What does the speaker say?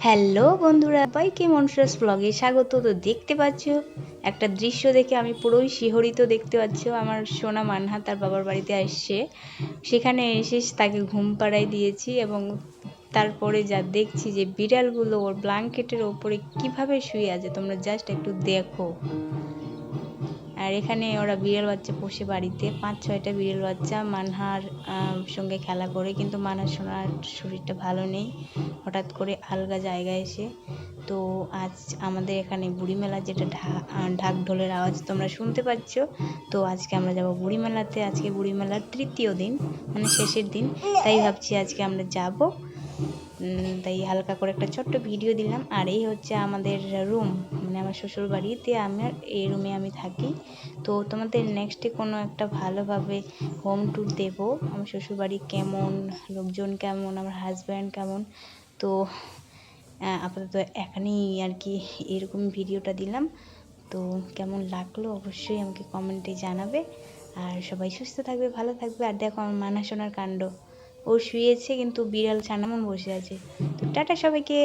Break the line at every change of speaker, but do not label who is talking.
Hello বন্ধুরা, সবাইকে মনসুরাস ব্লগে স্বাগত। তো দেখতে পাচ্ছ একটা দৃশ্য দেখে আমি পুরোই শিহরিত। দেখতে পাচ্ছ আমার সোনা মানহা তার বাবার বাড়িতে আসছে, সেখানে এসে তাকে ঘুম পাড়ায় দিয়েছি এবং তারপরে যা দেখছি যে বিড়ালগুলো ওর ব্ল্যাঙ্কেটের ওপরে কিভাবে শুয়ে আছে তোমরা জাস্ট একটু দেখো। আর এখানে ওরা বিড়াল বাচ্চা পোষে বাড়িতে, 5-6টা বিড়াল বাচ্চা মানহার সঙ্গে খেলা করে, কিন্তু মানহার সোনার শরীরটা ভালো নেই, হঠাৎ করে আলগা জায়গায় এসে। তো আজ আমাদের এখানে বুড়ি মেলা, যেটা ঢাক ঢোলের আওয়াজ তোমরা শুনতে পাচ্ছ। তো আজকে আমরা যাব বুড়ি মেলাতে। আজকে বুড়ি মেলার তৃতীয় দিন, মানে শেষের দিন, তাই ভাবছি আজকে আমরা যাব। তাই হালকা করে একটা ছোট্ট ভিডিও দিলাম। আর এই হচ্ছে আমাদের রুম, মানে আমার শ্বশুর বাড়িতে আমার এই রুমে আমি থাকি। তো তোমাদের নেক্সটে কোনো একটা ভালোভাবে হোম ট্যুর দেবো, আমার শ্বশুর বাড়ি কেমন, লোকজন কেমন, আমার হাজব্যান্ড কেমন। তো আপাতত এখানেই আর কি এরকম ভিডিওটা দিলাম। তো কেমন লাগলো অবশ্যই আমাকে কমেন্টে জানাবে। আর সবাই সুস্থ থাকবে, ভালো থাকবে। আর দেখো আমার মানা সোনার কাণ্ড, ও শুয়েছে কিন্তু বিড়াল ছানামন বসে আছে। তো টাটা সবাইকে।